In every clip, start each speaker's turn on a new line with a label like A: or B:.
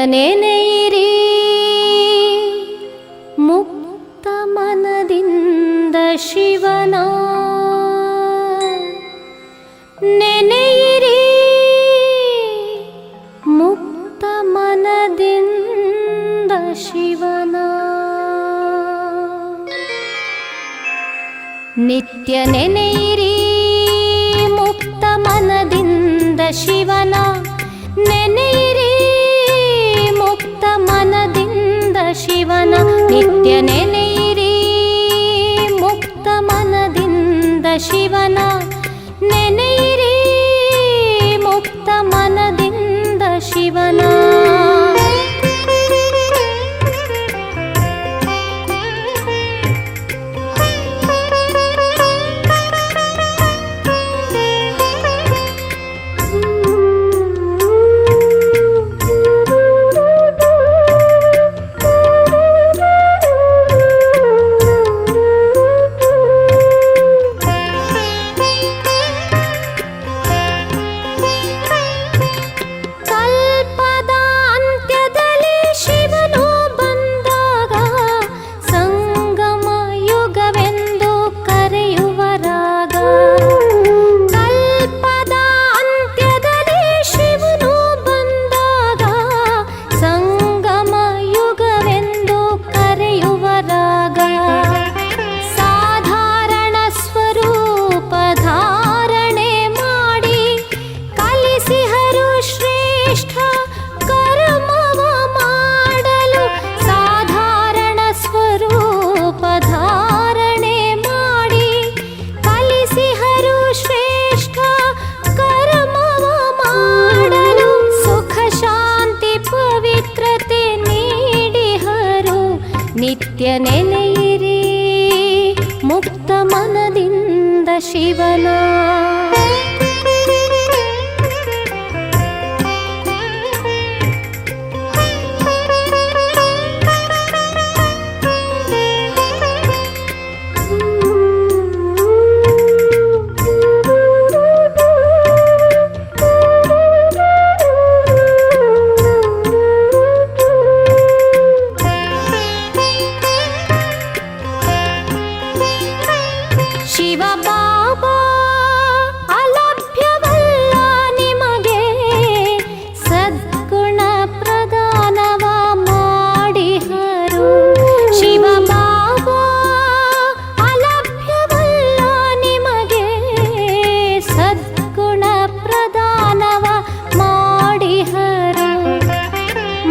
A: ನೆನೆಯಿರಿ ಮುಕ್ತ ಮನದಿಂದ ಶಿವನ. ನೆನೆಯಿರಿ ಮುಕ್ತ ಮನದಿಂದ ಶಿವನ. ನಿತ್ಯ ನೆನೆಯಿರಿ ಮುಕ್ತ ಮನದಿಂದ ಶಿವನ. ನೆನೆಯಿರಿ ಮುಕ್ತ ಮನದಿಂದ ಶಿವನ. ನಿತ್ಯ ನೆನೆಯಿರಿ ಮುಕ್ತ ಮನದಿಂದ ಶಿವನ. ನೆನೆಯಿರಿ ಮುಕ್ತ ಮನದಿಂದ ಶಿವನ. ನಿತ್ಯ ನೆನೆಯಿರಿ ಮುಕ್ತ ಮನದಿಂದ ಶಿವನ. ಶಿವ ಬಾಬಾ ಅಲಭ್ಯವಲ್ಲ ನಿಮಗೆ, ಸದ್ಗುಣ ಪ್ರದಾನವ ಮಾಡಿಹರು. ಶಿವ ಬಾಬಾ ಅಲಭ್ಯವಲ್ಲ ನಿಮಗೆ, ಸದ್ಗುಣ ಪ್ರದಾನವ ಮಾಡಿಹರು.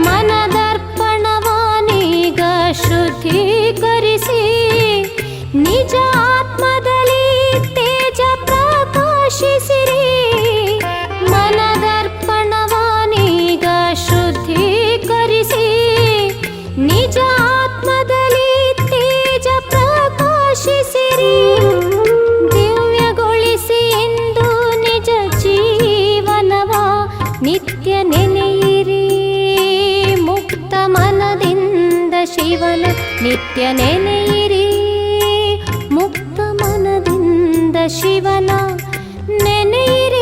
A: ಮನದರ್ಪಣವಾನೀಗ ಶುದ್ಧೀಕರಿಸಿ ನಿಜ ಆತ್ಮದಲ್ಲಿ ತೇಜ ಪ್ರಕಾಶಿಸಿರಿ. ಮನದರ್ಪಣವಾನೀಗ ಶುದ್ಧೀಕರಿಸಿ ನಿಜ ಆತ್ಮದಲ್ಲಿ ತೇಜ ಪ್ರಕಾಶಿಸಿರಿ. ದಿವ್ಯಗೊಳಿಸಿ ಎಂದು ನಿಜ ಜೀವನವ ನಿತ್ಯ ನೆನೆಯಿರಿ ಮುಕ್ತ ಮನದಿಂದ ಶಿವನ. ನಿತ್ಯ ನೆನೆಯಿರಿ ಮುಕ್ತ ಮನದಿಂದ ಶಿವನ. ನೆನೆಯಿರಿ